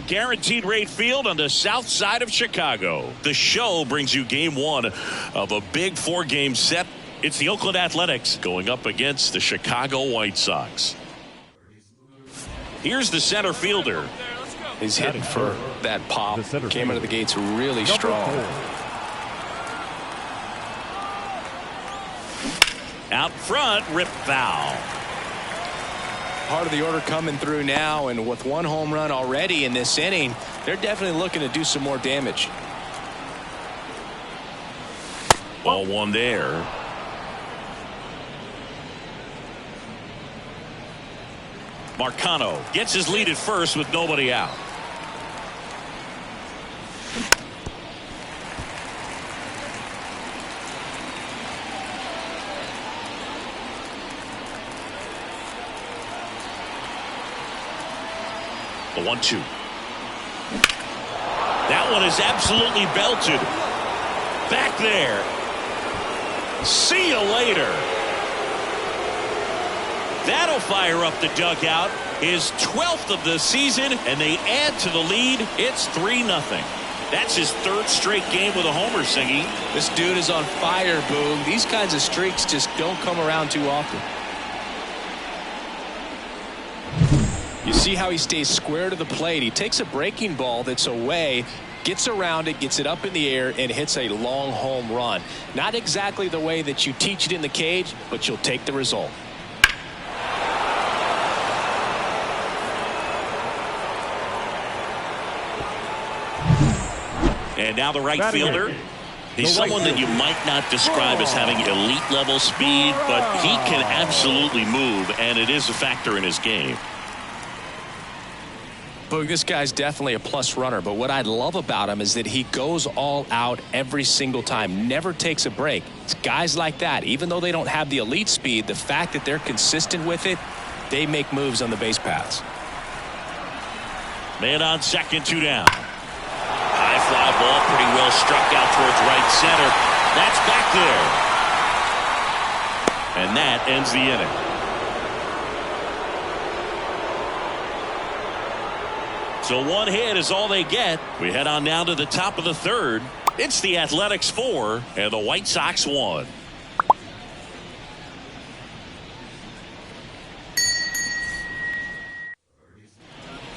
from Guaranteed Rate Field on the south side of Chicago. The show brings you game one of a big 4-game set. It's the Oakland Athletics going up against the Chicago White Sox. Here's the center fielder. He's hitting for that pop. Came out of the gates really strong. Out front, rip foul. Part of the order coming through now, and with one home run already in this inning, they're definitely looking to do some more damage. Ball one there. Marcano gets his lead at first with nobody out. The 1-2. That one is absolutely belted. Back there. See you later. That'll fire up the dugout. His 12th of the season, and they add to the lead. It's 3-0. That's his third straight game with a homer, Singy. This dude is on fire, Boom. These kinds of streaks just don't come around too often. You see how he stays square to the plate. He takes a breaking ball that's away, gets around it, gets it up in the air, and hits a long home run. Not exactly the way that you teach it in the cage, but you'll take the result. And now the right fielder. He's someone that you might not describe as having elite level speed, but he can absolutely move, and it is a factor in his game. Boog, this guy's definitely a plus runner, but what I love about him is that he goes all out every single time, never takes a break. It's guys like that, even though they don't have the elite speed, the fact that they're consistent with it, they make moves on the base paths. Man on second, 2 down. High fly ball, pretty well struck out towards right center. That's back there. And that ends the inning. So one hit is all they get. We head on down to the top of the third. It's the Athletics 4 and the White Sox 1.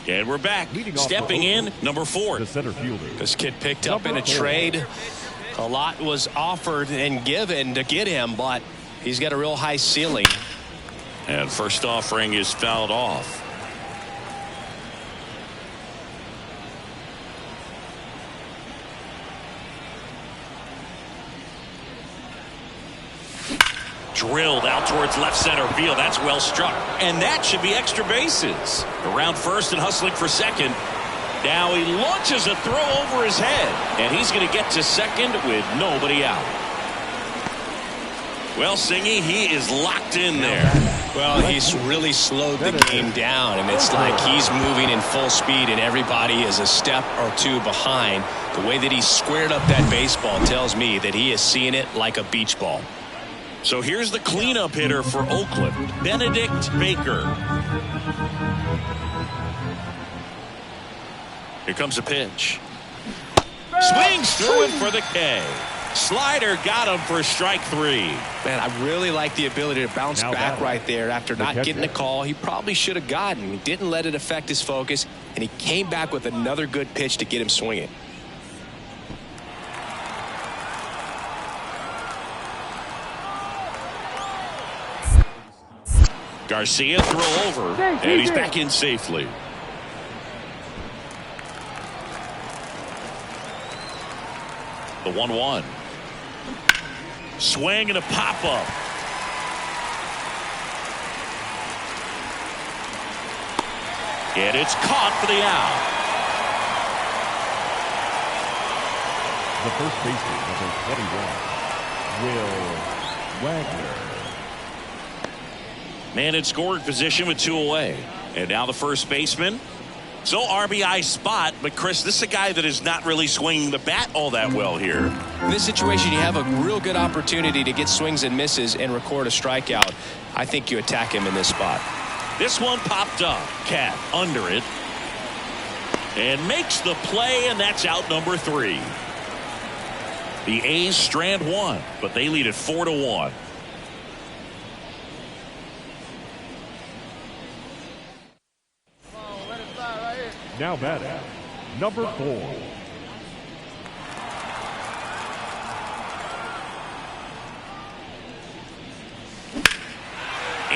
And we're back. Stepping in, number 4. The center fielder. This kid picked up in a trade. A lot was offered and given to get him, but he's got a real high ceiling. And first offering is fouled off. Drilled out towards left center field. That's well struck. And that should be extra bases. Around first and hustling for second. Now he launches a throw over his head. And he's going to get to second with nobody out. Well, Singy, he is locked in there. Well, he's really slowed the game down, and it's like he's moving in full speed, and everybody is a step or two behind. The way that he squared up that baseball tells me that he is seeing it like a beach ball. So here's the cleanup hitter for Oakland, Benedict Baker. Here comes a pitch. Swings through it for the K. Slider got him for strike 3. Man, I really like the ability to bounce back right there after not getting a call he probably should have gotten. He didn't let it affect his focus, and he came back with another good pitch to get him swinging. Garcia throw over, and he's back in safely. The 1-1. Swing and a pop-up. And it's caught for the out. The first baseman, number 21, Will Wagner. Man in scoring position with 2 away. And now the first baseman. So RBI spot, but Chris, this is a guy that is not really swinging the bat all that well here. In this situation, you have a real good opportunity to get swings and misses and record a strikeout. I think you attack him in this spot. This one popped up. Cat under it. And makes the play, and that's out number 3. The A's strand 1, but they lead it 4-1. Now batting, number 4.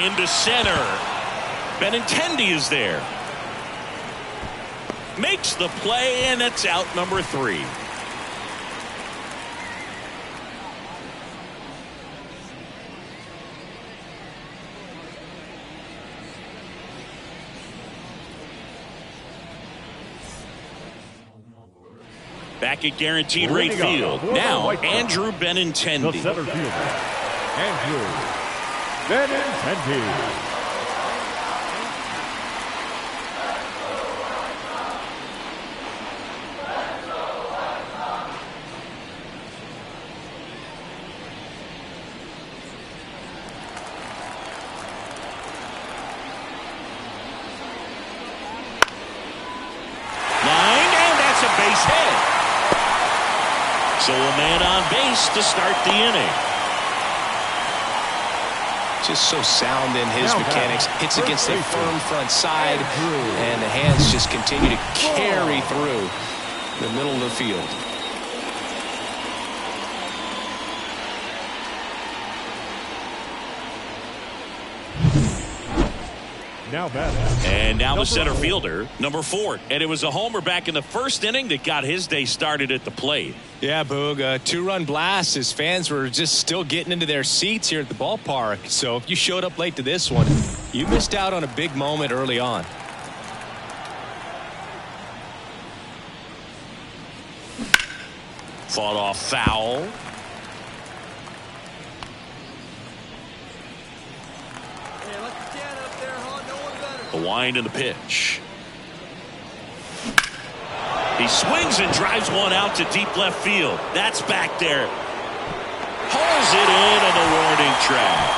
Into center. Benintendi is there. Makes the play, and it's out number 3. Back at guaranteed rate field. Now, Andrew Benintendi. The center fielder, Andrew Benintendi. So a man on base to start the inning. Just so sound in his mechanics. Hits against the firm front side, and the hands just continue to carry through the middle of the field. Now batting. And now the center fielder, number 4. And it was a homer back in the first inning that got his day started at the plate. Yeah, Boog, a 2-run blast. His fans were just still getting into their seats here at the ballpark. So if you showed up late to this one, you missed out on a big moment early on. Fought off foul. The wind and the pitch. He swings and drives one out to deep left field. That's back there. Hauls it in on the warning track.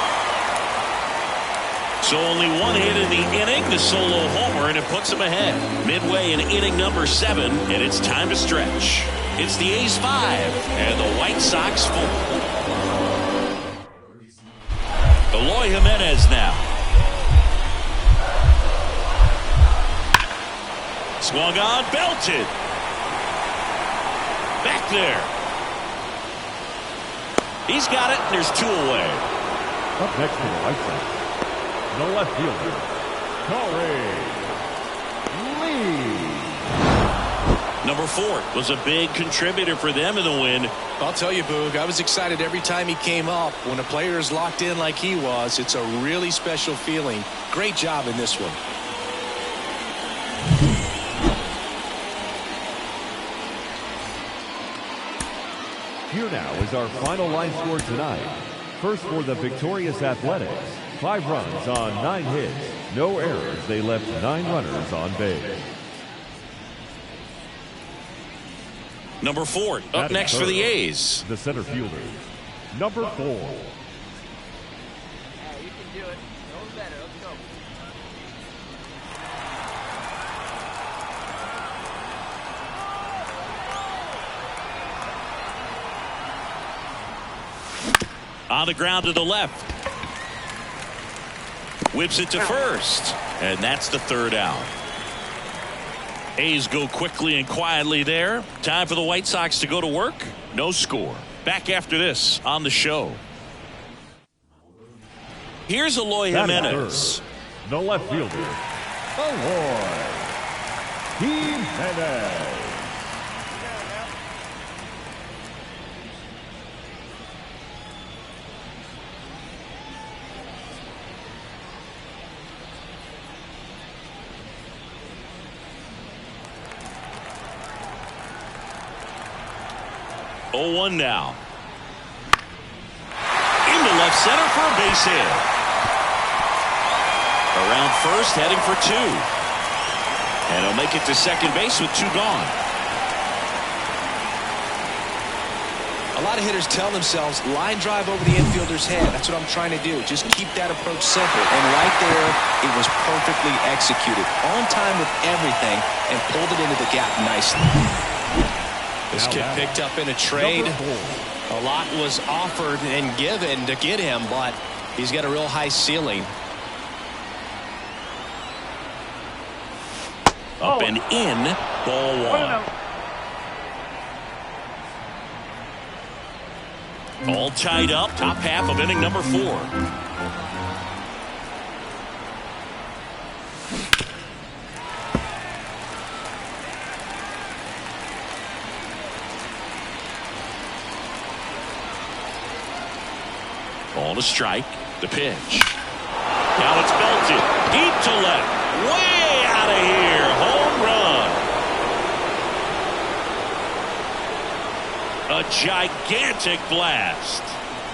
So only one hit in the inning, the solo homer, and it puts him ahead. Midway in inning number 7, and it's time to stretch. It's the A's 5 and the White Sox 4. Eloy Jimenez now. Swung on, belted. Back there. He's got it, and there's 2 away. Up next to the White Sox, the left fielder, Corey Lee. Number 4 was a big contributor for them in the win. I'll tell you, Boog, I was excited every time he came up. When a player is locked in like he was, it's a really special feeling. Great job in this one. Here now is our final line score tonight. First for the victorious Athletics, 5 runs on 9 hits, no errors. They left 9 runners on base. Number 4 up next for the A's. The center fielder, number 4. Hey, you can do it. No better. Let's go. On the ground to the left. Whips it to first. And that's the 3rd out. A's go quickly and quietly there. Time for the White Sox to go to work. No score. Back after this on the show. Here's Eloy Jimenez. The left fielder, Eloy Jimenez. Oh-1 now. Into left center for a base hit. Around first, heading for 2. And he'll make it to second base with 2 gone. I lot of hitters tell themselves, line drive over the infielder's head. That's what I'm trying to do. Just keep that approach simple. And right there, it was perfectly executed. On time with everything, and pulled it into the gap nicely. This kid picked up in a trade. A lot was offered and given to get him, but he's got a real high ceiling. Up and in, ball one. All tied up, top half of inning number 4. Ball to strike, the pitch. Now it's belted, deep to left, way out of here, home run. A gigantic blast.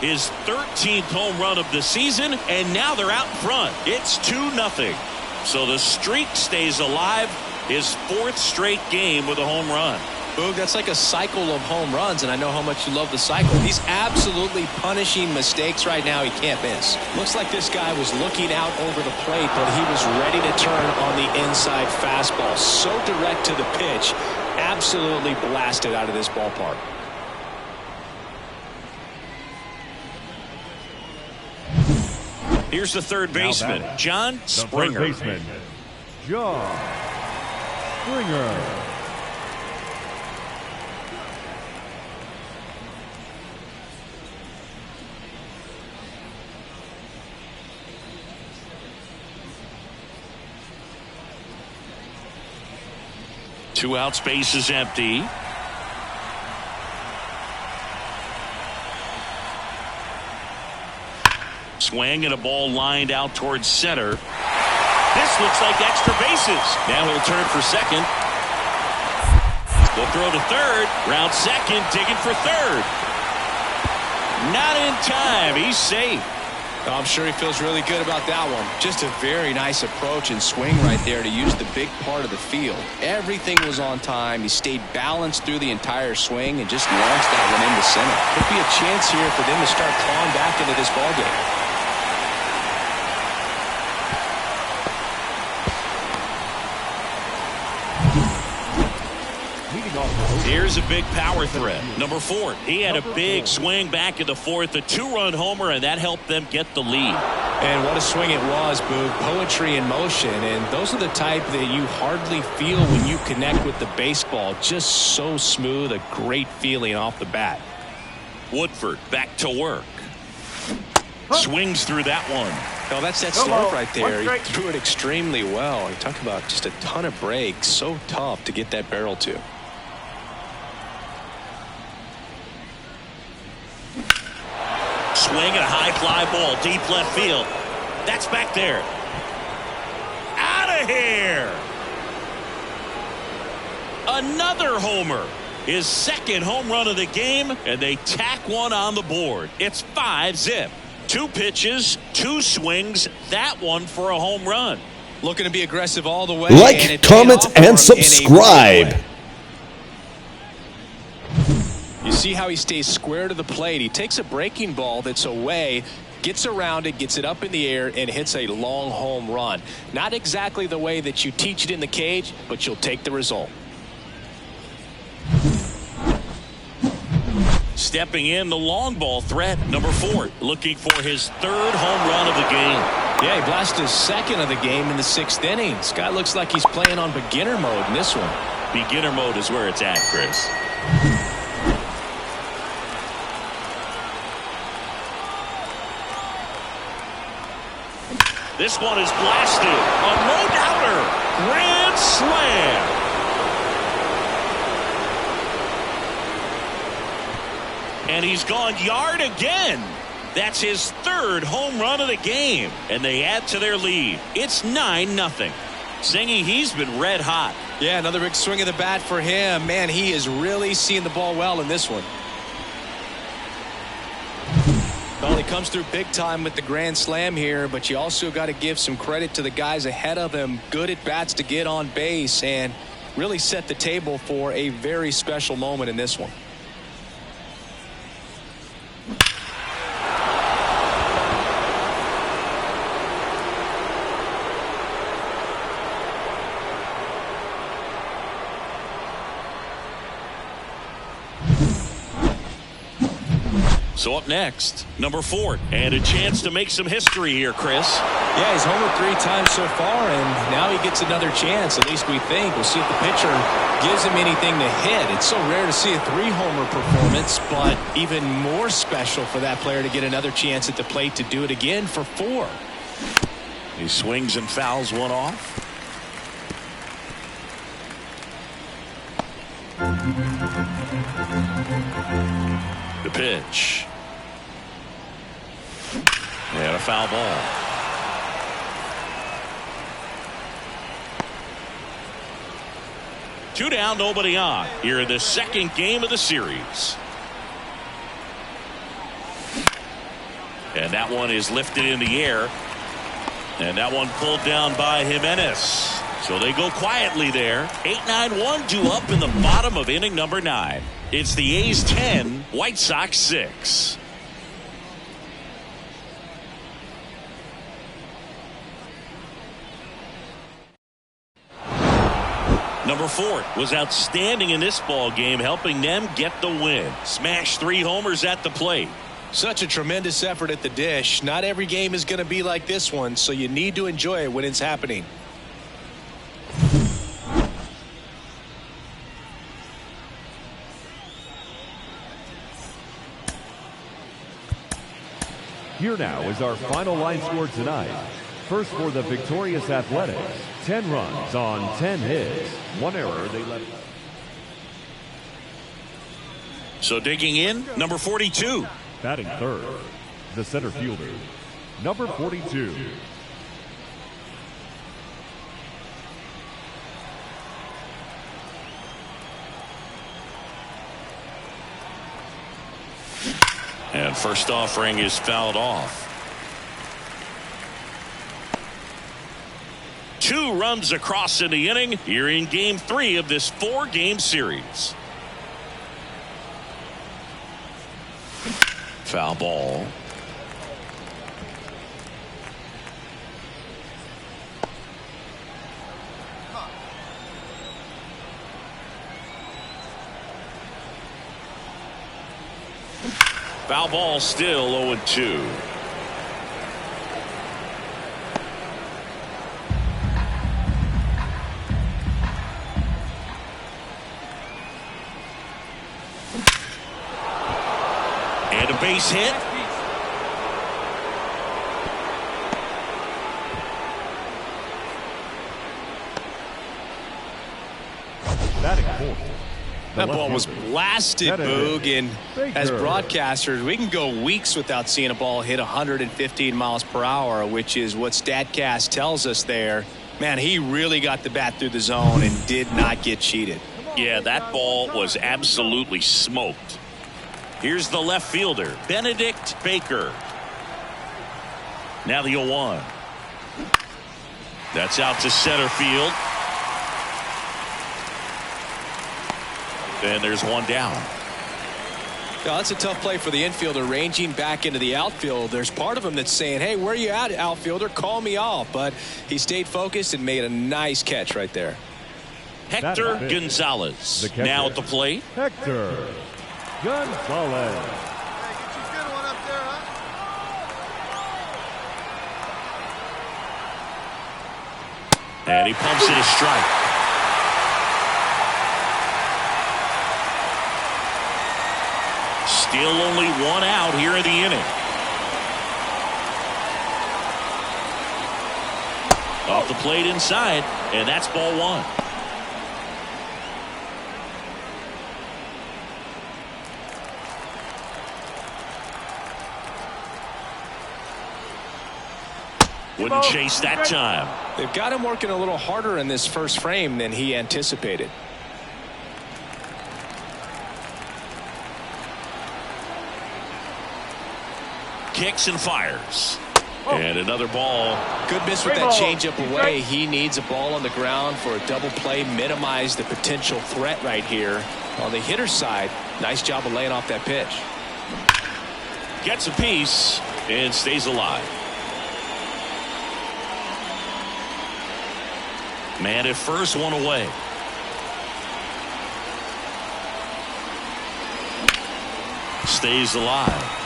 His 13th home run of the season, and now they're out in front. It's 2-0. So the streak stays alive. His 4th straight game with a home run. Boog, that's like a cycle of home runs, and I know how much you love the cycle. He's absolutely punishing mistakes right now he can't miss. Looks like this guy was looking out over the plate, but he was ready to turn on the inside fastball. So direct to the pitch. Absolutely blasted out of this ballpark. Here's the third baseman, John Springer. The third baseman, John Springer. Two outs, base is empty. Swing and a ball lined out towards center. This looks like extra bases. Now he'll turn for second. They'll throw to third. Round second, digging for third. Not in time. He's safe. I'm sure he feels really good about that one. Just a very nice approach and swing right there to use the big part of the field. Everything was on time. He stayed balanced through the entire swing and just launched that one into center. Could be a chance here for them to start clawing back into this ballgame. Here's a big power threat. Number 4. He had a big swing back in the 4th, a 2-run homer, and that helped them get the lead. And what a swing it was, Boog. Poetry in motion, and those are the type that you hardly feel when you connect with the baseball. Just so smooth, a great feeling off the bat. Woodford back to work. Swings through that one. Oh, that's that slope right there. He threw it extremely well. You talk about just a ton of breaks. So tough to get that barrel to. Swing and a high fly ball deep left field. That's back there. Out of here. Another homer. His second home run of the game, and they tack one on the board. It's 5-zip. 2 pitches, 2 swings. That one for a home run. Looking to be aggressive all the way. Like, comment, and subscribe. You see how he stays square to the plate. He takes a breaking ball that's away, gets around it, gets it up in the air, and hits a long home run. Not exactly the way that you teach it in the cage, but you'll take the result. Stepping in, the long ball threat, number 4, looking for his 3rd home run of the game. Yeah, he blasted his 2nd of the game in the 6th inning. This guy looks like he's playing on beginner mode in this one. Beginner mode is where it's at, Chris. This one is blasted. A no-doubter. Grand slam. And he's gone yard again. That's his 3rd home run of the game. And they add to their lead. It's 9-0. Zingy, he's been red hot. Yeah, another big swing of the bat for him. Man, he is really seeing the ball well in this one. Well, he comes through big time with the grand slam here, but you also got to give some credit to the guys ahead of him. Good at bats to get on base and really set the table for a very special moment in this one. So up next, number 4, and a chance to make some history here, Chris. Yeah, he's homered 3 times so far, and now he gets another chance. At least we think. We'll see if the pitcher gives him anything to hit. It's so rare to see a 3-homer performance, but even more special for that player to get another chance at the plate to do it again for 4. He swings and fouls one off. The pitch. And a foul ball. Two down, nobody on. Here in the second game of the series. And that one is lifted in the air. And that one pulled down by Jimenez. So they go quietly there. 8-9-1 due up in the bottom of inning number 9. It's the A's 10, White Sox 6. Number 4 was outstanding in this ball game, helping them get the win. Smashed 3 homers at the plate. Such a tremendous effort at the dish. Not every game is going to be like this one, so you need to enjoy it when it's happening. Here now is our final line score tonight. First for the victorious Athletics, 10 runs on 10 hits. 1 error they left. So digging in, number 42. Batting third, the center fielder, number 42. And first offering is fouled off. 2 runs across in the inning here in game 3 of this 4-game series. Foul ball. Foul ball, still 0-2. And a base hit. Batting fourth. That ball was blasted, Boog, and as broadcasters, we can go weeks without seeing a ball hit 115 miles per hour, which is what StatCast tells us there. Man, he really got the bat through the zone and did not get cheated. Yeah, that ball was absolutely smoked. Here's the left fielder, Benedict Baker. Now the 0-1. That's out to center field. And there's one down. Now, that's a tough play for the infielder, ranging back into the outfield. There's part of him that's saying, hey, where are you at, outfielder? Call me off. But he stayed focused and made a nice catch right there. Hector Gonzalez now at the plate. Hector Gonzalez. Hey, get you a good one up there, huh? And he pumps it a strike. Still only 1 out here in the inning. Off the plate inside, and that's ball 1. Wouldn't chase that time. They've got him working a little harder in this first frame than he anticipated. Kicks and fires. And another ball. Good miss with that changeup away. He needs a ball on the ground for a double play, minimize the potential threat right here. On the hitter's side, nice job of laying off that pitch. Gets a piece and stays alive. Man at first, 1 away. Stays alive.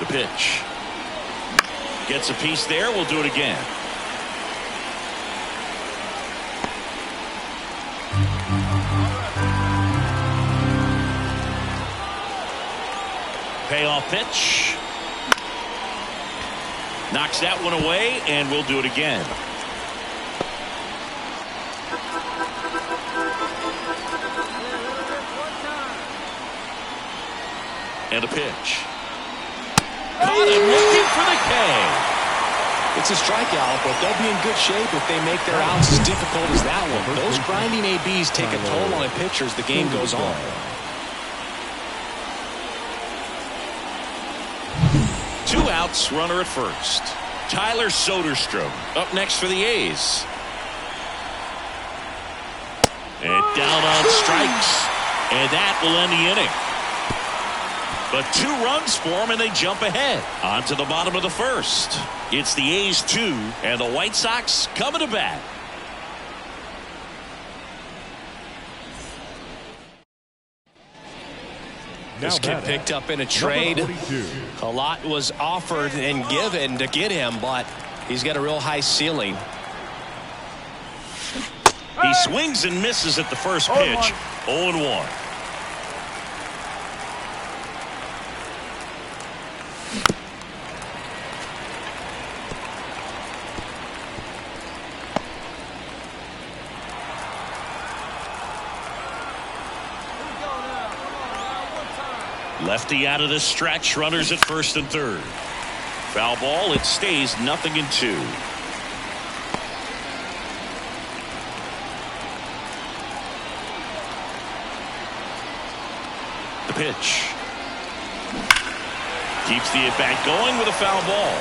The pitch. Gets a piece there. We'll do it again. Payoff pitch. Knocks that one away, and we'll do it again. And a pitch. Caught him looking for the K. It's a strikeout, but they'll be in good shape if they make their outs as difficult as that one. Those grinding ABs take a toll on a pitcher as the game goes on. Two outs, runner at first. Tyler Soderstrom up next for the A's. And down on strikes. And that will end the inning. But 2 runs for them, and they jump ahead. On to the bottom of the first. It's the A's 2, and the White Sox coming to bat. This kid picked up in a trade. A lot was offered and given to get him, but he's got a real high ceiling. He swings and misses at the first pitch. 0-1. Lefty out of the stretch. Runners at first and third. Foul ball. It stays 0-2. The pitch. Keeps the at-bat going with a foul ball.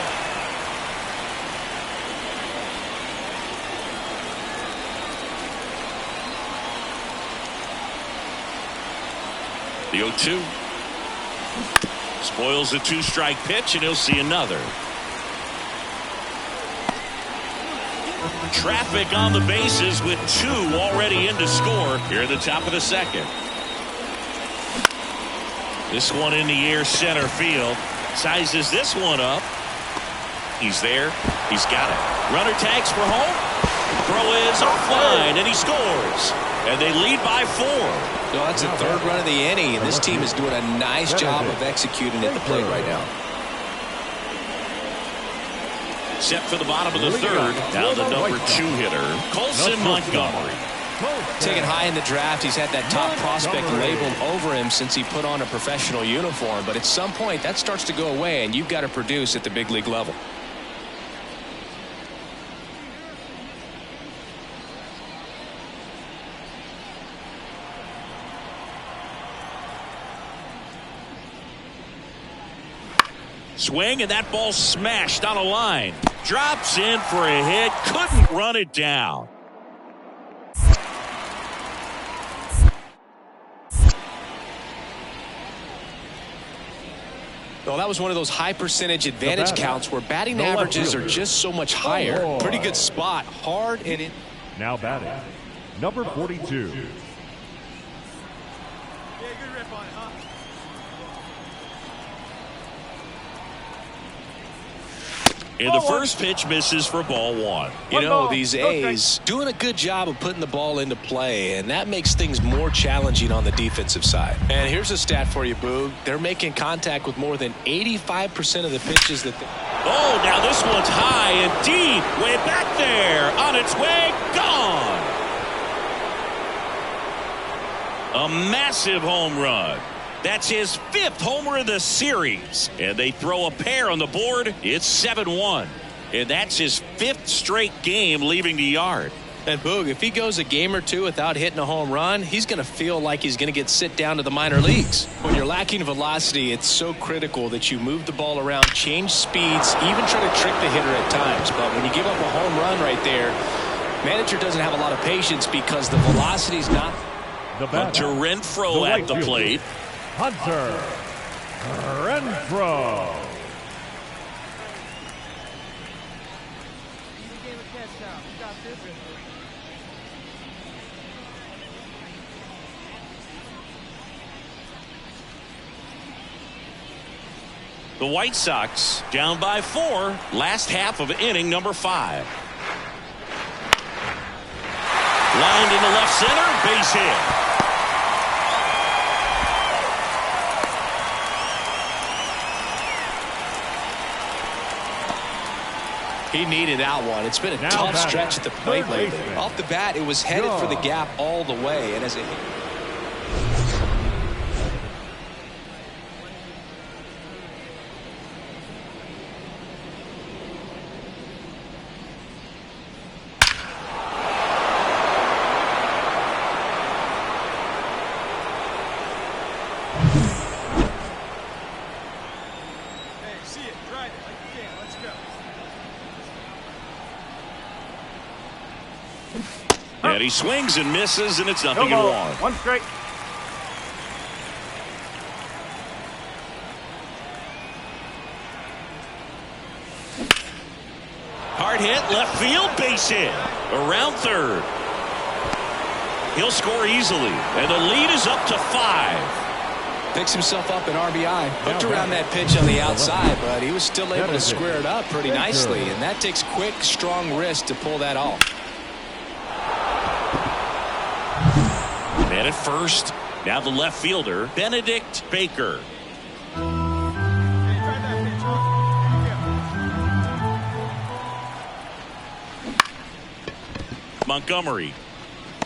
The 0-2. Spoils a 2-strike pitch, and he'll see another. Traffic on the bases with 2 already in to score here at the top of the second. This one in the air center field. Sizes this one up. He's there. He's got it. Runner tags for home. Throw is offline, and he scores. And they lead by 4. No, that's the 3rd run of the inning, and this team is doing a nice job of executing at the plate right now. Set for the bottom of the 3rd. Now the number 2 hitter, Colson Montgomery. Taken high in the draft, he's had that top prospect labeled over him since he put on a professional uniform. But at some point, that starts to go away, and you've got to produce at the big league level. Swing, and that ball smashed on a line. Drops in for a hit. Couldn't run it down. Well, that was one of those high percentage advantage counts where batting averages are just so much higher. Pretty good spot. Hard and in. Now batting, number 42. And the first pitch misses for ball 1. You know, these A's doing a good job of putting the ball into play, and that makes things more challenging on the defensive side. And here's a stat for you, Boog. They're making contact with more than 85% of the pitches that they... Oh, now this one's high and deep. Way back there. On its way. Gone. A massive home run. That's his 5th homer of the series. And they throw a pair on the board. It's 7-1. And that's his 5th straight game leaving the yard. And Boog, if he goes a game or 2 without hitting a home run, he's going to feel like he's going to get sit down to the minor leagues. When you're lacking velocity, it's so critical that you move the ball around, change speeds, even try to trick the hitter at times. But when you give up a home run right there, manager doesn't have a lot of patience because the velocity's not. Hunter Renfroe at the plate. Hunter Renfroe. The White Sox down by 4. Last half of inning number 5. Lined into left center. Base hit. He needed that one. It's been a tough stretch at the plate lately. Off the bat, it was headed for the gap all the way. And as it and he swings and misses, and it's nothing in one. 1 strike. Hard hit, left field, base hit. Around third. He'll score easily, and the lead is up to 5. picks himself up an RBI. Hooked around that pitch on the outside, but he was still able to square it up pretty nicely, and that takes quick, strong wrist to pull that off. Man at first. Now the left fielder, Benedict Baker. Montgomery.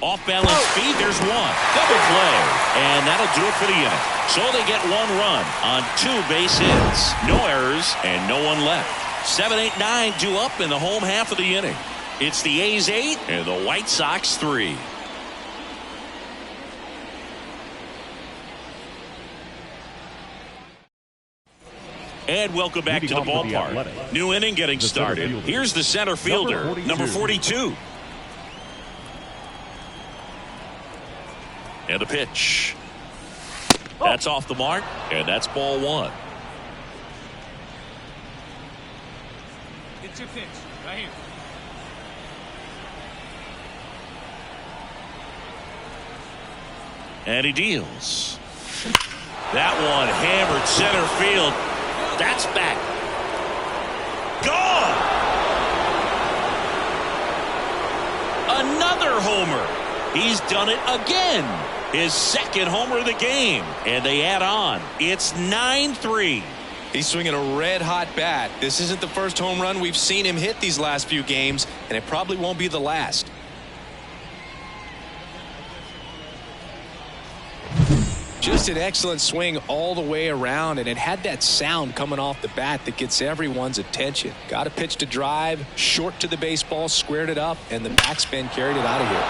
Off balance feed. There's one. Double play. And that'll do it for the inning. So they get 1 run on 2 base hits. No errors and no one left. 7, 8, 9 due up in the home half of the inning. It's the A's 8 and the White Sox 3. And welcome back to the ballpark. New inning getting started. Here's the center fielder, number 42. And the pitch. That's off the mark, and that's ball 1. It's your pitch, right here. And he deals. That one hammered center field. That's back. Gone. Another homer. He's done it again. His second homer of the game. And they add on. It's 9-3. He's swinging a red-hot bat. This isn't the first home run we've seen him hit these last few games, and it probably won't be the last. Just an excellent swing all the way around, and it had that sound coming off the bat that gets everyone's attention. Got a pitch to drive, short to the baseball, squared it up, and the backspin carried it out of here.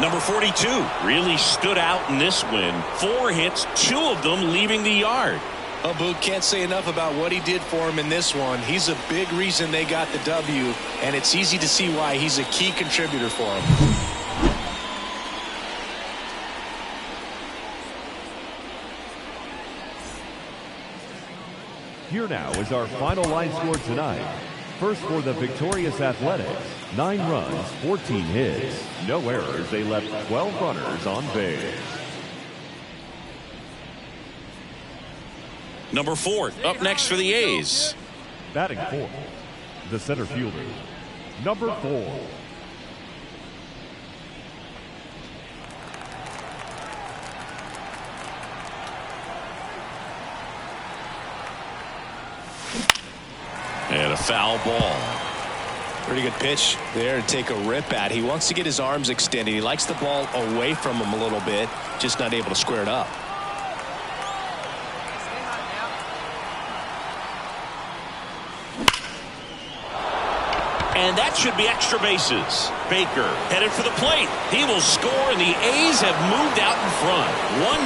Number 42 really stood out in this win. 4 hits, 2 of them leaving the yard. Oh, Boog, can't say enough about what he did for him in this one. He's a big reason they got the W, and it's easy to see why he's a key contributor for him. Here now is our final line score tonight. First for the victorious Athletics, 9 runs, 14 hits, no errors. They left 12 runners on base. Number 4 up next for the A's. Batting 4th, the center fielder, number 4. And a foul ball. Pretty good pitch there to take a rip at. He wants to get his arms extended. He likes the ball away from him a little bit, just not able to square it up. And that should be extra bases. Baker headed for the plate. He will score, and the A's have moved out in front.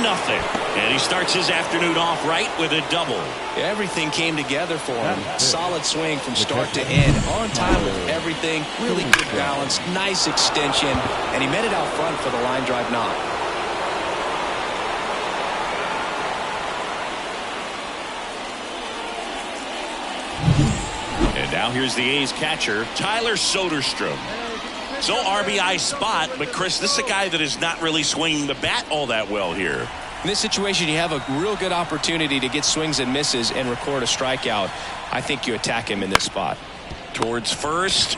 1-0. And he starts his afternoon off right with a double. Everything came together for him. Solid swing from start to end. On time with everything. Really good balance. Nice extension. And he met it out front for the line drive knock. And now here's the A's catcher, Tyler Soderstrom. So RBI spot, but Chris, this is a guy that is not really swinging the bat all that well here. In this situation, you have a real good opportunity to get swings and misses and record a strikeout. I think you attack him in this spot. Towards first.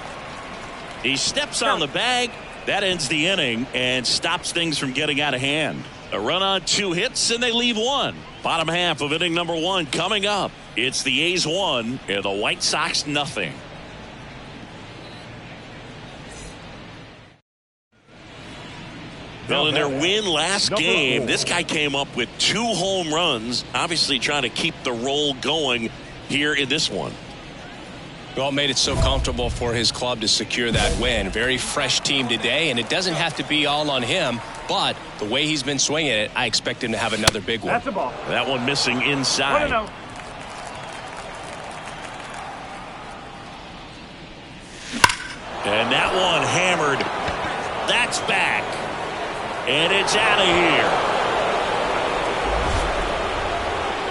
He steps on the bag. That ends the inning and stops things from getting out of hand. A run on 2 hits, and they leave 1. Bottom half of inning number 1 coming up. It's the A's 1 and the White Sox nothing. Well, in their win last game, this guy came up with 2 home runs, obviously trying to keep the roll going here in this one. Well, made it so comfortable for his club to secure that win. Very fresh team today, and it doesn't have to be all on him, but the way he's been swinging it, I expect him to have another big one. That's a ball. That one missing inside. And that one hammered. That's back. And it's out of here.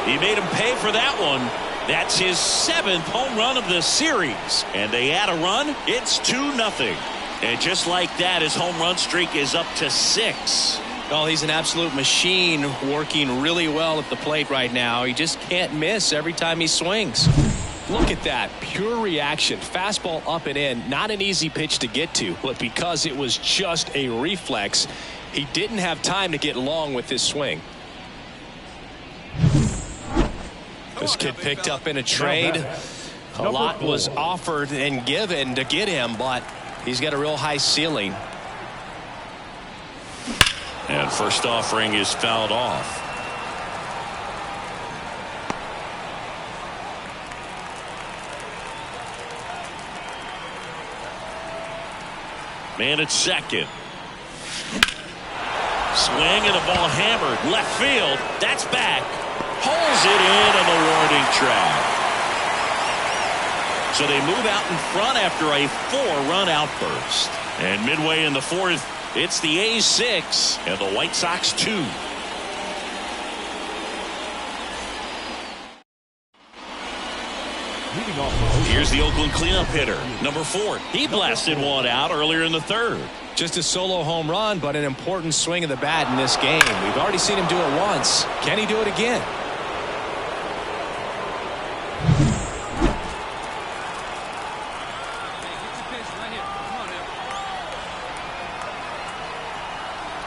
He made him pay for that one. That's his 7th home run of the series. And they add a run. It's 2-0. And just like that, his home run streak is up to 6. Well, he's an absolute machine, working really well at the plate right now. He just can't miss every time he swings. Look at that. Pure reaction. Fastball up and in. Not an easy pitch to get to, but because it was just a reflex, he didn't have time to get long with his swing. This kid picked up in a trade. A lot was offered and given to get him, but he's got a real high ceiling. And first offering is fouled off. Man at second. Swing and a ball hammered left field. That's back. Pulls it in on the warning track. So they move out in front after a 4-run outburst. And midway in the 4th, it's the A's 6 and the White Sox 2. Here's the Oakland cleanup hitter, number 4. He blasted one out earlier in the 3rd. Just a solo home run, but an important swing of the bat in this game. We've already seen him do it once. Can he do it again?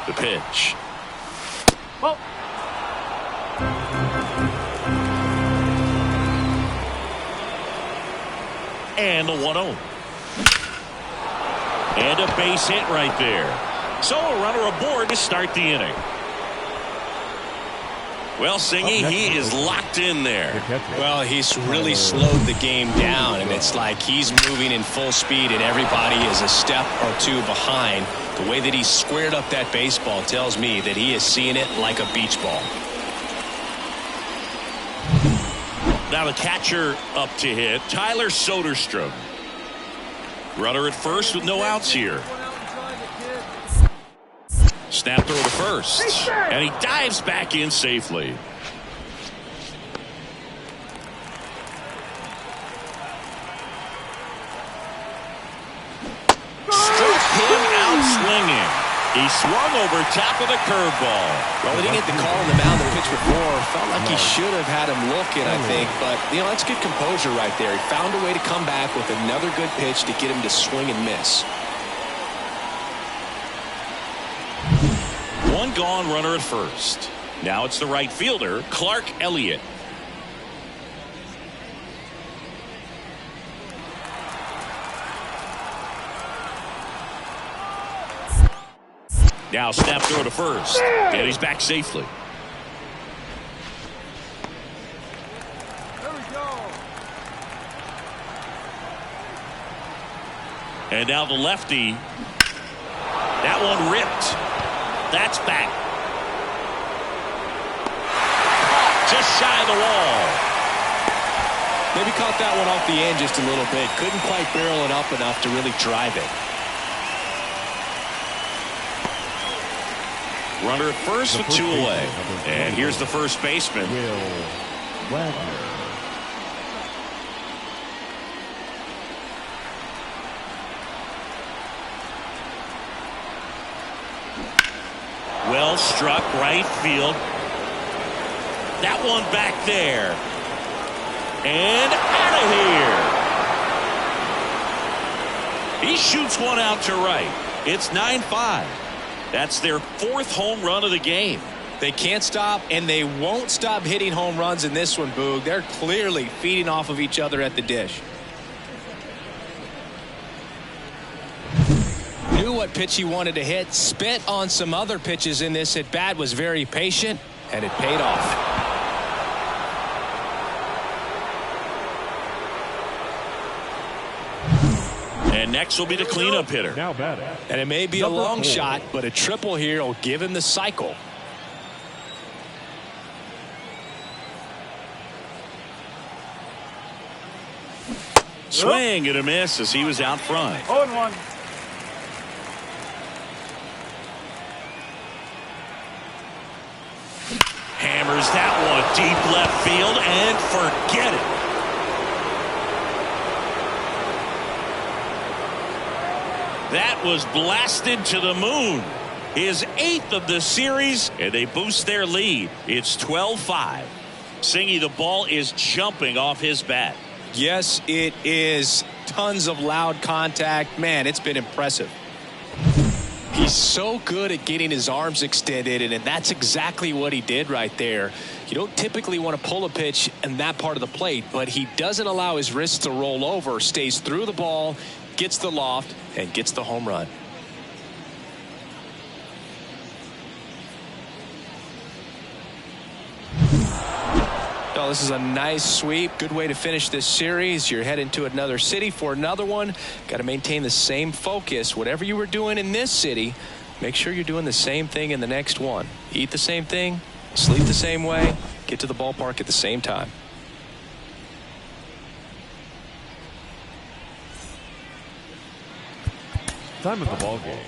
The pitch. Oh. And the 1-0. And a base hit right there. So a runner aboard to start the inning. Well, Singy, he is locked in there. Well, he's really slowed the game down, and it's like he's moving in full speed, and everybody is a step or 2 behind. The way that he squared up that baseball tells me that he is seeing it like a beach ball. Now the catcher up to hit, Tyler Soderstrom. Runner at first with no outs here. Snap throw to first. And he dives back in safely. Struck him out swinging. He swung over top of the curveball. Well, he didn't get the call on the mound the pitch before. Felt like he should have had him looking, I think. But, you know, that's good composure right there. He found a way to come back with another good pitch to get him to swing and miss. One gone, runner at first. Now it's the right fielder, Clark Elliott. Now snap throw to first. And he's back safely. There we go. And now the lefty. That one ripped. That's back. Just shy of the wall. Maybe caught that one off the end just a little bit. Couldn't quite barrel it up enough to really drive it. Runner at first with 2 away. And here's the first baseman. Will Wagner. Well struck right field. That one back there. And out of here. He shoots one out to right. It's 9-5. That's their 4th home run of the game. They can't stop, and they won't stop hitting home runs in this one, Boog. They're clearly feeding off of each other at the dish. Knew what pitch he wanted to hit. Spit on some other pitches in this at bat. Was very patient, and it paid off. And next will be the cleanup hitter. Now batting. And it may be a long shot, but a triple here will give him the cycle. Swing and a miss as he was out front. 0-1. Hammers that one deep left field and forget it. That was blasted to the moon. His 8th of the series, and they boost their lead. It's 12-5. Singy, the ball is jumping off his bat. Yes, it is. Tons of loud contact. Man, it's been impressive. He's so good at getting his arms extended, and that's exactly what he did right there. You don't typically want to pull a pitch in that part of the plate, but he doesn't allow his wrists to roll over, stays through the ball, gets the loft, and gets the home run. Oh, this is a nice sweep. Good way to finish this series. You're heading to another city for another one. Got to maintain the same focus. Whatever you were doing in this city, make sure you're doing the same thing in the next one. Eat the same thing, sleep the same way, get to the ballpark at the same time. Time of the ball game.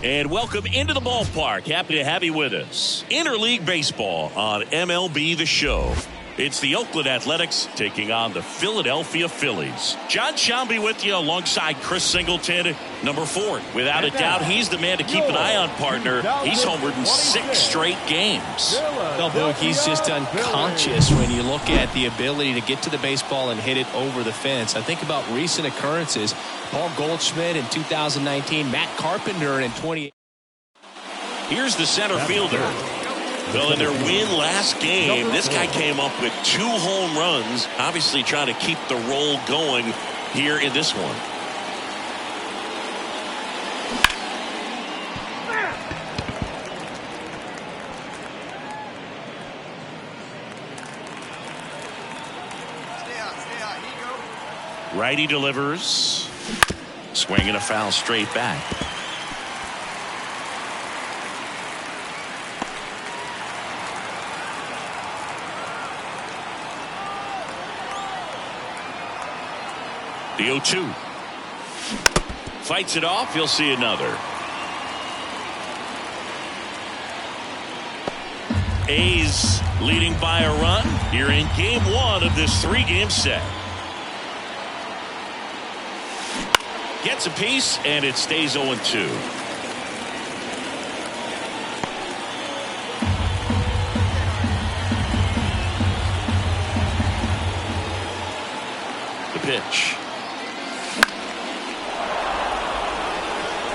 And welcome into the ballpark. Happy to have you with us. Interleague Baseball on MLB The Show. It's the Oakland Athletics taking on the Philadelphia Phillies. John Shambi with you alongside Chris Singleton, number 4. Without a doubt, he's the man to keep an eye on, partner. He's homered in 6 straight games. Well, Boog, he's just unconscious when you look at the ability to get to the baseball and hit it over the fence. I think about recent occurrences. Paul Goldschmidt in 2019, Matt Carpenter in 20. Here's the center fielder. Well, in their win last game, this guy came up with 2 home runs, obviously trying to keep the roll going here in this one. Stay out. Here you go. Righty delivers. Swing and a foul straight back. The 0-2. Fights it off. You'll see another. A's leading by a run here in game 1 of this 3-game set. Gets a piece, and it stays 0-2. The pitch.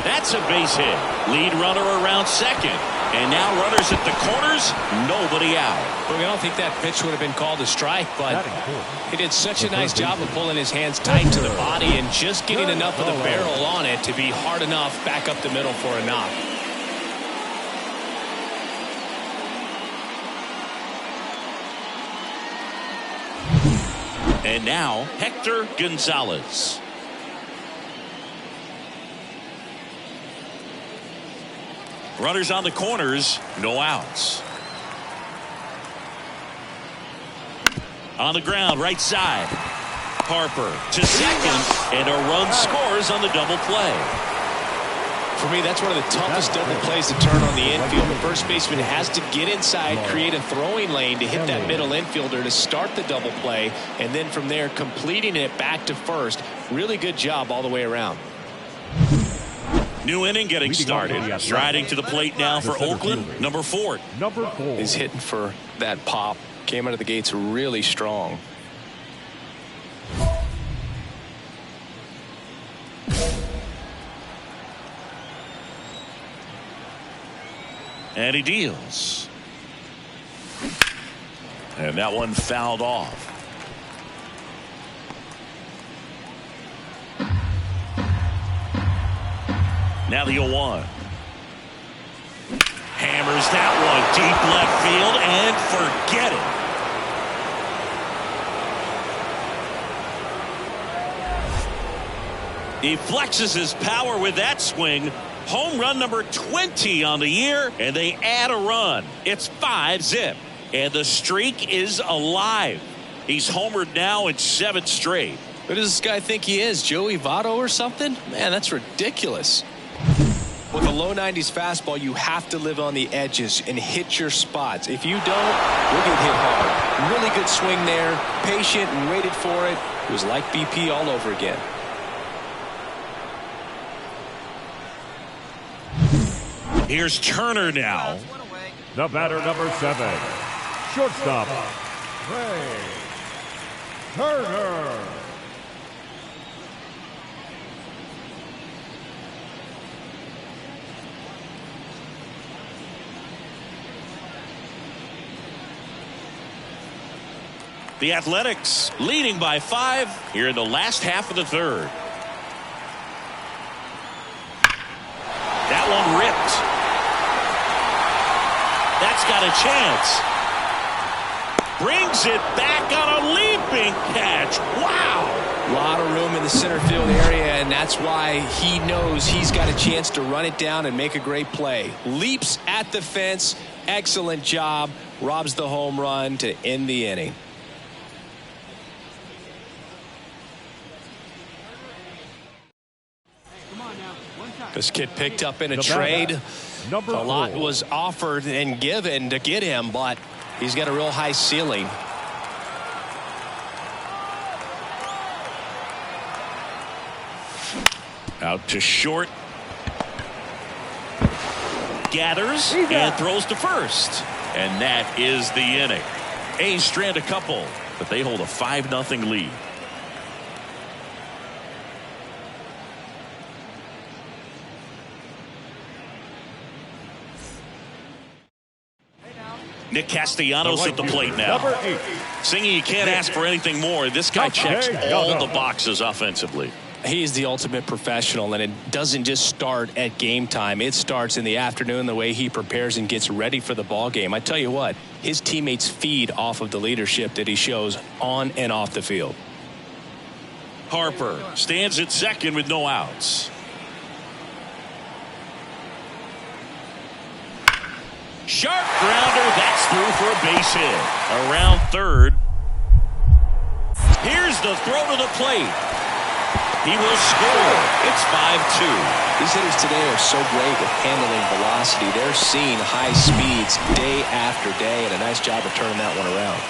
That's a base hit. Lead runner around second. And now runners at the corners. Nobody out. Well, I don't think that pitch would have been called a strike, but he did such a nice job of pulling his hands tight to the body and just getting enough of the barrel on it to be hard enough back up the middle for a knock. And now Hector Gonzalez. Runners on the corners, no outs. On the ground, right side. Harper to second, and a run scores on the double play. For me, that's one of the toughest double plays to turn on the infield. The first baseman has to get inside, create a throwing lane to hit that middle infielder to start the double play, and then from there completing it back to first. Really good job all the way around. New inning getting started. Striding to the plate now for Oakland, number 4. He's hitting for that pop. Came out of the gates really strong. And he deals. And that one fouled off. Now the 0-1. Hammers that one deep left field and forget it. He flexes his power with that swing. Home run number 20 on the year, and they add a run. It's 5-zip, and the streak is alive. He's homered now in 7 straight. Who does this guy think he is, Joey Votto or something? Man, that's ridiculous. With a low 90s fastball, you have to live on the edges and hit your spots. If you don't, you'll get hit hard. Really good swing there, patient and waited for it. It was like BP all over again. Here's Turner now. The batter, number 7, shortstop, Ray Turner. The Athletics leading by 5 here in the last half of the 3rd. That one ripped. That's got a chance. Brings it back on a leaping catch. Wow. A lot of room in the center field area, and that's why he knows he's got a chance to run it down and make a great play. Leaps at the fence. Excellent job. Robs the home run to end the inning. This kid picked up in a trade. A lot was offered and given to get him, but he's got a real high ceiling. Out to short. Gathers and throws to first. And that is the inning. A's strand a couple, but they hold a 5-0 lead. Nick Castellanos at the plate now. Singing, you can't ask for anything more. This guy checks all the boxes offensively. He's the ultimate professional, and it doesn't just start at game time. It starts in the afternoon, the way he prepares and gets ready for the ball game. I tell you what, his teammates feed off of the leadership that he shows on and off the field. Harper stands at second with no outs. Sharp grounder, that's through for a base hit. Around third. Here's the throw to the plate. He will score. It's 5-2. These hitters today are so great with handling velocity. They're seeing high speeds day after day, and a nice job of turning that one around.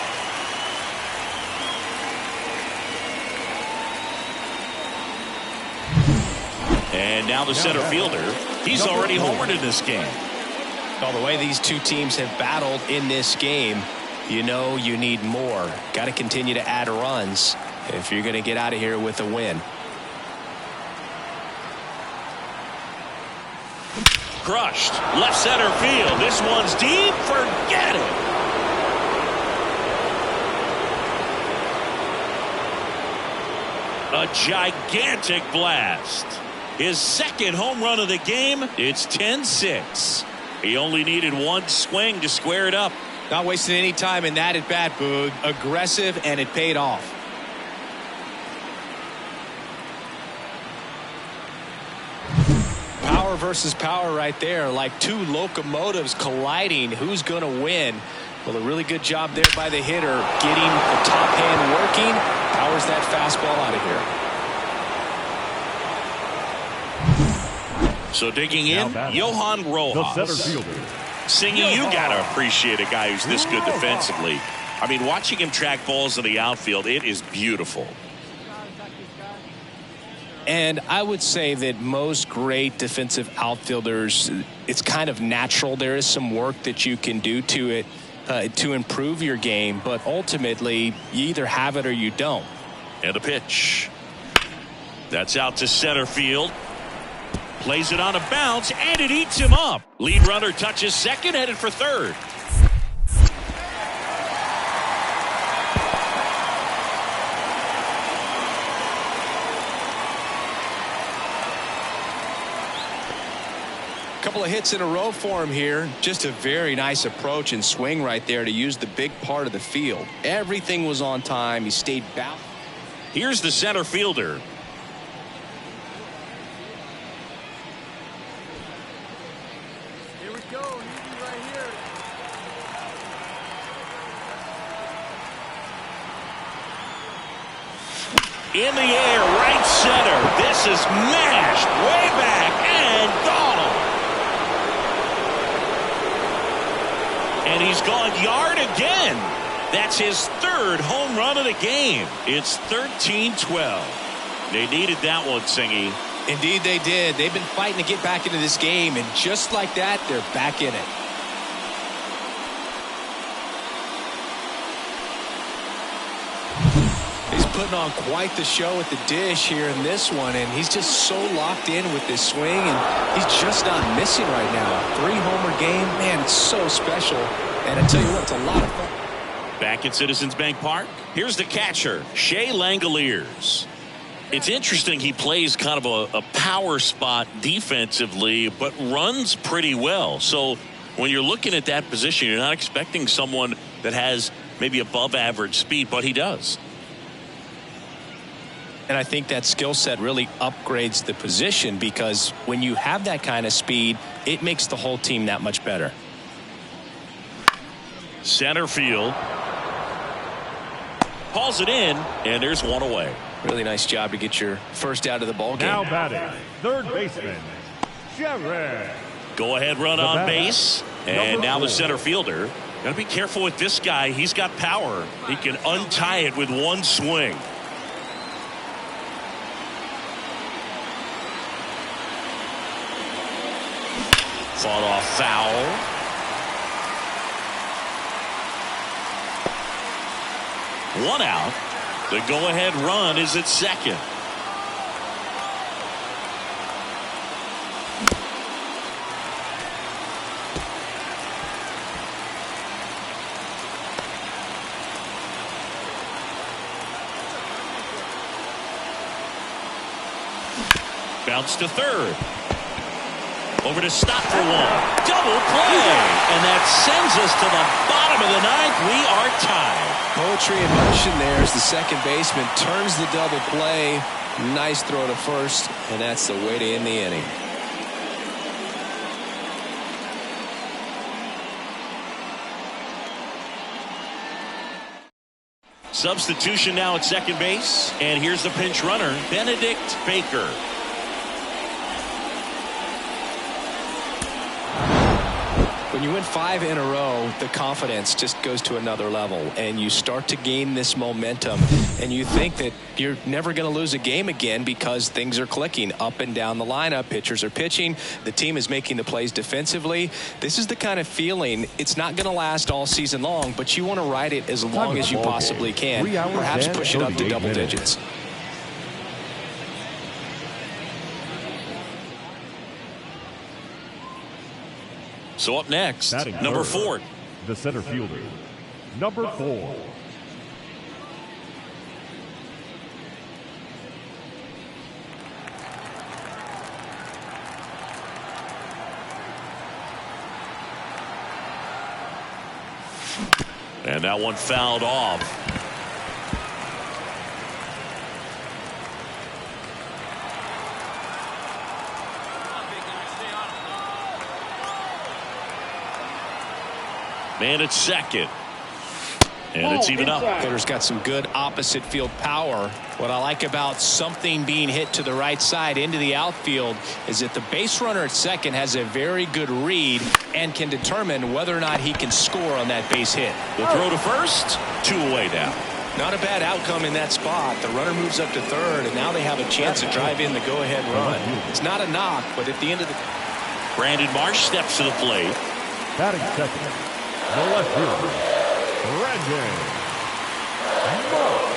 And now the center fielder. He's already homered in this game. Well, the way these two teams have battled in this game, you know you need more. Got to continue to add runs if you're going to get out of here with a win. Crushed. Left center field. This one's deep. Forget it. A gigantic blast. His second home run of the game. It's 10-6. He only needed one swing to square it up. Not wasting any time in that at bat, Boog. Aggressive, and it paid off. Power versus power right there, like two locomotives colliding. Who's going to win? Well, a really good job there by the hitter, getting the top hand working, powers that fastball out of here. So digging in, Johan Rojas. The center fielder. Singy, you got to appreciate a guy who's this good defensively. I mean, watching him track balls in the outfield, it is beautiful. And I would say that most great defensive outfielders, it's kind of natural. There is some work that you can do to it to improve your game, but ultimately you either have it or you don't. And a pitch. That's out to center field. Plays it on a bounce, and it eats him up. Lead runner touches second, headed for third. Couple of hits in a row for him here. Just a very nice approach and swing right there to use the big part of the field. Everything was on time. He stayed back. Here's the center fielder. Here we go. Easy right here. In the air, right center. This is mashed way back and gone. And he's gone yard again. That's his third home run of the game. It's 13-12. They needed that one, Singy. Indeed they did. They've been fighting to get back into this game, and just like that, they're back in it. He's putting on quite the show at the dish here in this one, and he's just so locked in with this swing, and he's just not missing right now. A 3-homer game, man, it's so special. And I tell you what, it's a lot of fun. Back at Citizens Bank Park, here's the catcher, Shea Langoliers. It's interesting he plays kind of a power spot defensively, but runs pretty well. So when you're looking at that position, you're not expecting someone that has maybe above average speed, but he does. And I think that skill set really upgrades the position, because when you have that kind of speed, it makes the whole team that much better. Center field. Hauls it in, and there's one away. Really nice job to get your first out of the ball game. Now batting, third baseman, Jared. Go ahead run The on batter, base. And now the 4. center fielder. Got to be careful with this guy. He's got power. He can untie it with one swing. Fought off foul. One out. The go-ahead run is at second. Bounce to third. Over to stop for one. Double play. And that sends us to the bottom of the ninth. We are tied. Poetry in motion there as the second baseman turns the double play. Nice throw to first, and that's the way to end the inning. Substitution now at second base. And here's the pinch runner, Benedict Baker. When you win 5 in a row, the confidence just goes to another level, and you start to gain this momentum, and you think that you're never going to lose a game again because things are clicking up and down the lineup. Pitchers are pitching. The team is making the plays defensively. This is the kind of feeling, it's not going to last all season long, but you want to ride it as long as you possibly can. Perhaps push it up to double digits. So up next, Batting number third, 4. The center fielder, number 4. And that one fouled off. Man at second. And it's even up. Hitter's got some good opposite field power. What I like about something being hit to the right side into the outfield is that the base runner at second has a very good read and can determine whether or not he can score on that base hit. The throw to first, 2 away now. Not a bad outcome in that spot. The runner moves up to third, and now they have a chance to drive in the go-ahead run. It's not a knock, but at the end of the... Brandon Marsh steps to the plate. Batting second, the left fielder, Brandon Marsh.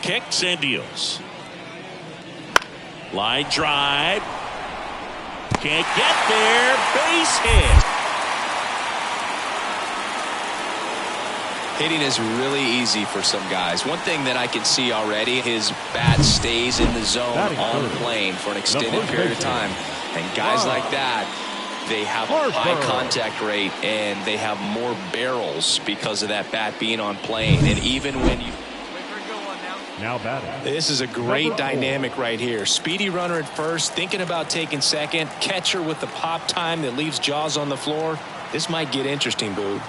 Kicks and deals. Line drive. Can't get there. Base hit. Hitting is really easy for some guys. One thing that I can see already, his bat stays in the zone on the plane for an extended period of time. And guys like that, they have a high contact rate and they have more barrels because of that bat being on plane. And even when you... Now batting. This is a great dynamic right here. Speedy runner at first, thinking about taking second. Catcher with the pop time that leaves Jaws on the floor. This might get interesting, Boog.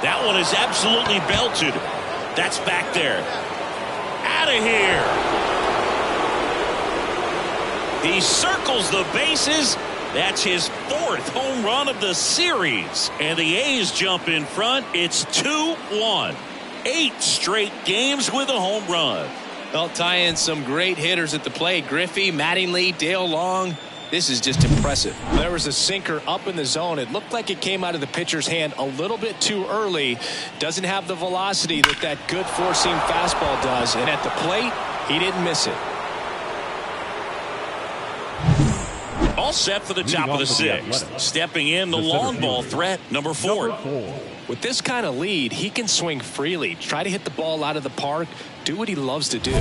That one is absolutely belted. That's back there. Out of here. He circles the bases. That's his 4th home run of the series. And the A's jump in front. It's 2-1. 8 straight games with a home run. Well, tie in some great hitters at the plate. Griffey, Mattingly, Dale Long. This is just impressive. There was a sinker up in the zone. It looked like it came out of the pitcher's hand a little bit too early. Doesn't have the velocity that good four-seam fastball does. And at the plate, he didn't miss it. All set for the top of the 6th. Stepping in, the long ball threat, number 4. With this kind of lead, he can swing freely. Try to hit the ball out of the park. Do what he loves to do.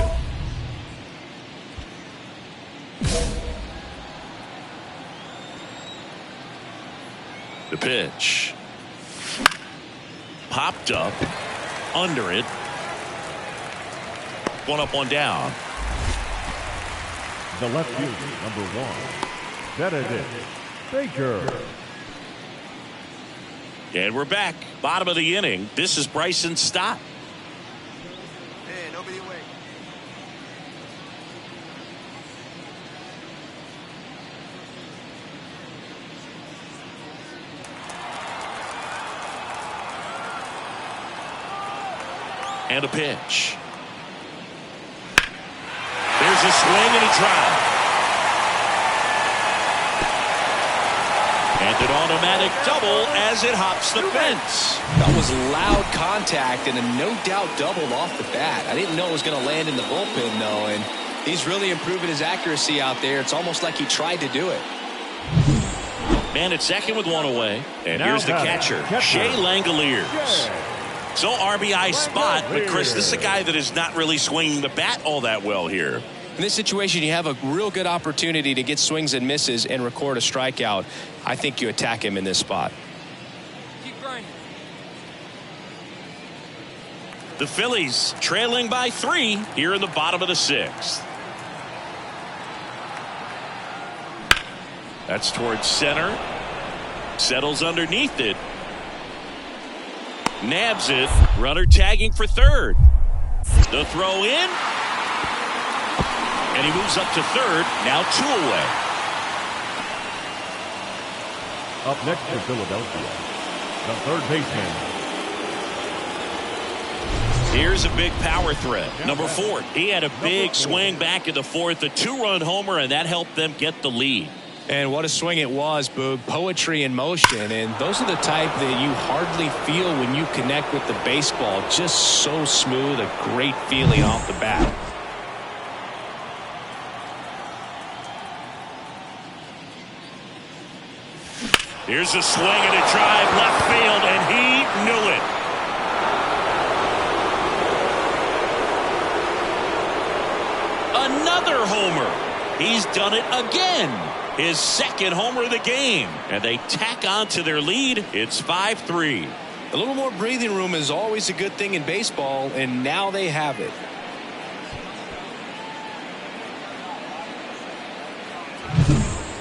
The pitch. Popped up. Under it. 1 up, 1 down. The left fielder, number 1, Benedict Baker. And we're back. Bottom of the inning. This is Bryson Stott. Hey, nobody away. And a pitch. There's a swing and a drive. And an automatic double as it hops the fence. That was loud contact and a no-doubt double off the bat. I didn't know it was going to land in the bullpen, though, and he's really improving his accuracy out there. It's almost like he tried to do it. Man at second with 1 away. And here's the catcher, Shea Langoliers. So RBI spot, but Chris, this is a guy that is not really swinging the bat all that well here. In this situation, you have a real good opportunity to get swings and misses and record a strikeout. I think you attack him in this spot. Keep grinding. The Phillies trailing by 3 here in the bottom of the 6th. That's towards center. Settles underneath it. Nabs it. Runner tagging for third. The throw in. And he moves up to third. Now 2 away. Up next for Philadelphia, the third baseman. Here's a big power threat. Number 4. He had a big swing back in the 4th. A 2-run homer, and that helped them get the lead. And what a swing it was, Boog. Poetry in motion. And those are the type that you hardly feel when you connect with the baseball. Just so smooth, a great feeling off the bat. Here's a swing and a drive left field, and he knew it. Another homer. He's done it again. His 2nd homer of the game. And they tack on to their lead. It's 5-3. A little more breathing room is always a good thing in baseball, and now they have it.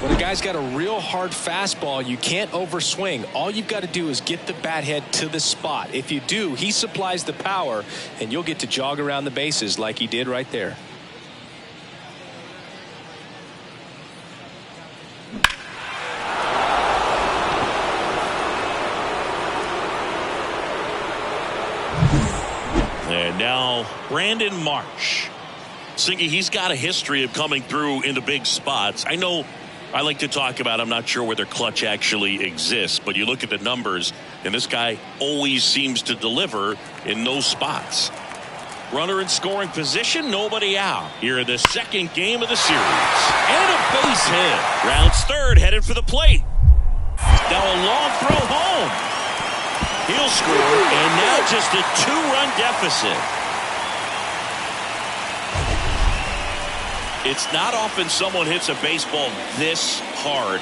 When a guy's got a real hard fastball, you can't overswing. All you've got to do is get the bat head to the spot. If you do, he supplies the power, and you'll get to jog around the bases like he did right there. And now Brandon Marsh. Singy, he's got a history of coming through into big spots. I know I like to talk about, I'm not sure whether clutch actually exists, but you look at the numbers, and this guy always seems to deliver in those spots. Runner in scoring position, nobody out. Here in the second game of the series. And a base hit. Rounds third, headed for the plate. Now a long throw home. He'll score, and now just a 2-run deficit. It's not often someone hits a baseball this hard.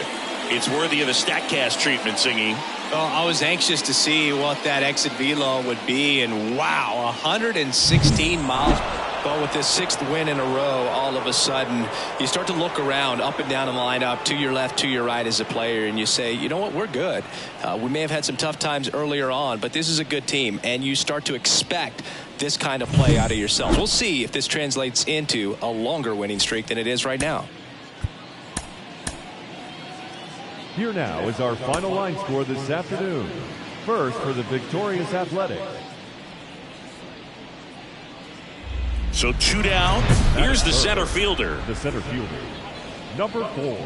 It's worthy of the StatCast treatment, Singy. Well, I was anxious to see what that exit velo would be, and wow, 116 miles. But with this 6th win in a row, all of a sudden, you start to look around, up and down the lineup, to your left, to your right as a player, and you say, you know what, we're good. We may have had some tough times earlier on, but this is a good team, and you start to expect this kind of play out of yourself. We'll see if this translates into a longer winning streak than it is right now. Here now is our final line score this afternoon. First for the victorious Athletics. So 2 down. Here's the center fielder. The center fielder, number 4.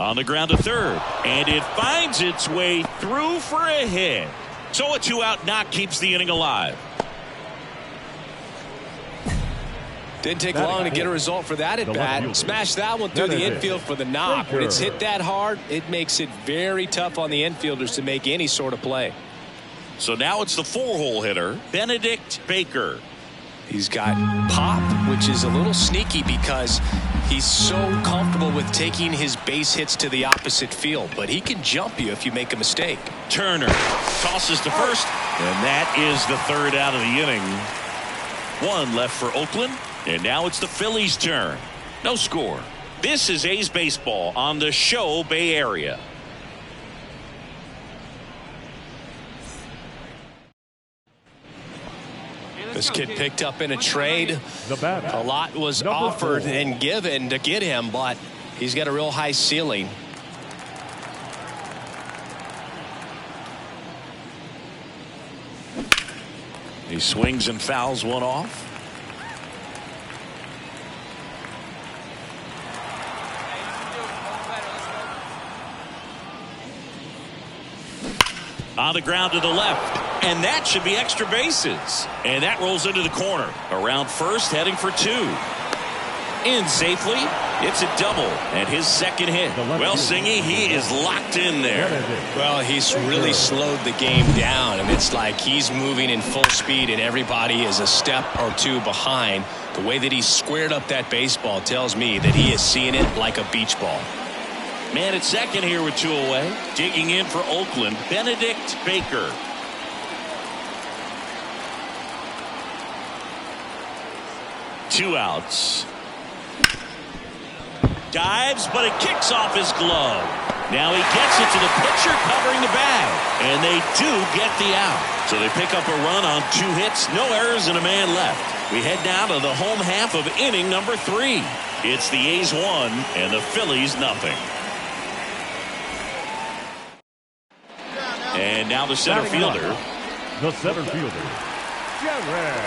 On the ground to third, and it finds its way through for a hit. So a 2-out knock keeps the inning alive. Didn't take long to get a result for that at bat. Smash that one through the infield for the knock. When it's hit that hard, it makes it very tough on the infielders to make any sort of play. So now it's the 4-hole hitter, Benedict Baker. He's got pop, which is a little sneaky because he's so comfortable with taking his base hits to the opposite field, but he can jump you if you make a mistake. Turner tosses to first, and that is the 3rd out of the inning. 1 left for Oakland, and now it's the Phillies' turn. No score. This is A's baseball on the Show Bay Area. This kid picked up in a trade. A lot was offered and given to get him, but he's got a real high ceiling. He swings and fouls one off. On the ground to the left, and that should be extra bases. And that rolls into the corner. Around first, heading for 2. In safely. It's a double, and his 2nd hit. Well, Singy, he is locked in there. Well, he's really slowed the game down, and it's like he's moving in full speed, and everybody is a step or 2 behind. The way that he squared up that baseball tells me that he is seeing it like a beach ball. Man at second here with 2 away. Digging in for Oakland, Benedict Baker. Two outs. Dives, but it kicks off his glove. Now he gets it to the pitcher covering the bag. And they do get the out. So they pick up a run on 2 hits, no errors, and a man left. We head now to the home half of inning number 3. It's the A's 1 and the Phillies nothing. And now the center fielder. The center fielder, Jared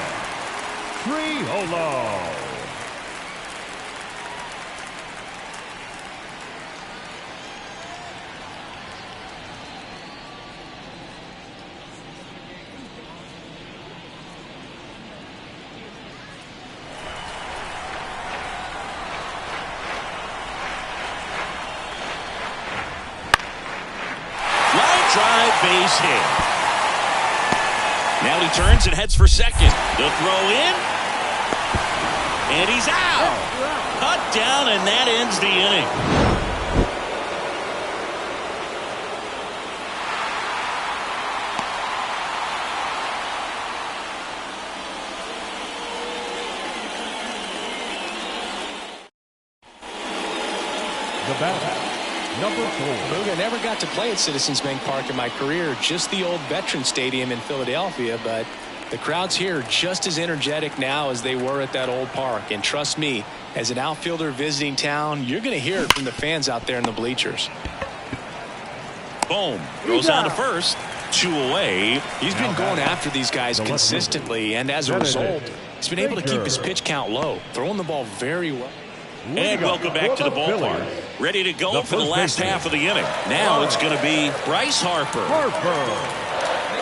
Triolo. base hit. Now he turns and heads for second. The throw in. And he's out. Cut down, and that ends the inning. The batter, number 4. Look, I never got to play at Citizens Bank Park in my career, just the old Veterans Stadium in Philadelphia, but the crowds here are just as energetic now as they were at that old park. And trust me, as an outfielder visiting town, you're going to hear it from the fans out there in the bleachers. Boom. Goes on to first. 2 away. He's been going after these guys consistently, and as a result, he's been able to keep his pitch count low, throwing the ball very well. And welcome back to the ballpark. Ready to go for the last half of the inning. Now it's going to be Bryce Harper.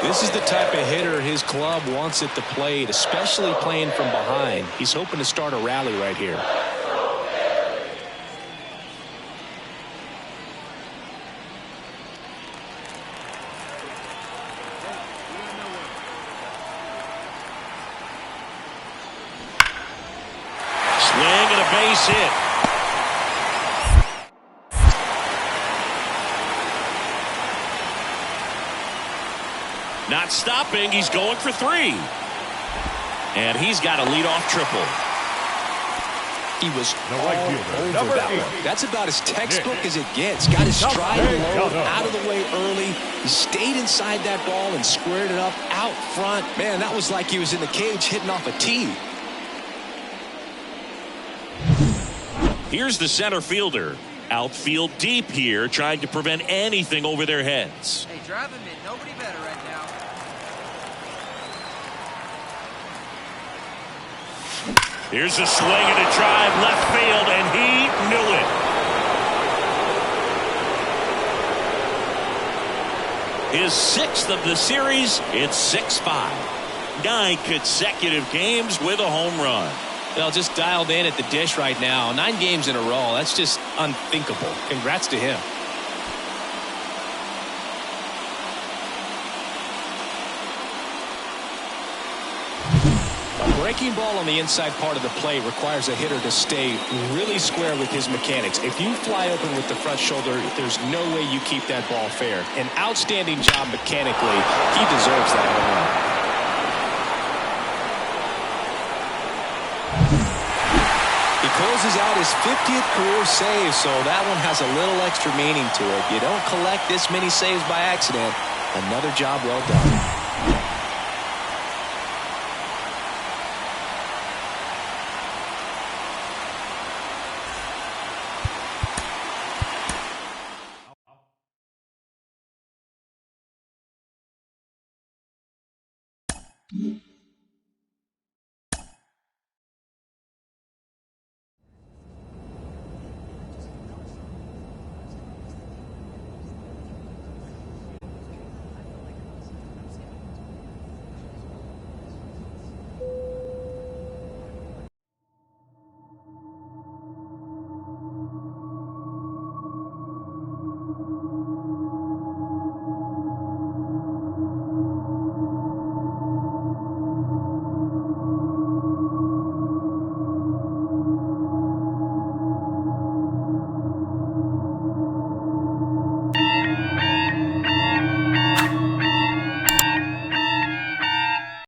This is the type of hitter his club wants at the plate, especially playing from behind. He's hoping to start a rally right here. Swing and a base hit. Not stopping. He's going for 3. And he's got a leadoff triple. He was all over that one. That's about as textbook as it gets. Got his stride low, out of the way early. He stayed inside that ball and squared it up out front. Man, that was like he was in the cage hitting off a tee. Here's the center fielder. Outfield deep here, trying to prevent anything over their heads. Hey, drive him in. Nobody better right now. Here's a swing and a drive left field, and he knew it. His 6th of the series. It's 6-5. 9 consecutive games with a home run. Well, just dialed in at the dish right now. 9 games in a row. That's just unthinkable. Congrats to him. A breaking ball on the inside part of the plate requires a hitter to stay really square with his mechanics. If you fly open with the front shoulder, there's no way you keep that ball fair. An outstanding job mechanically. He deserves that home run. Closes out his 50th career save, so that one has a little extra meaning to it. You don't collect this many saves by accident. Another job well done.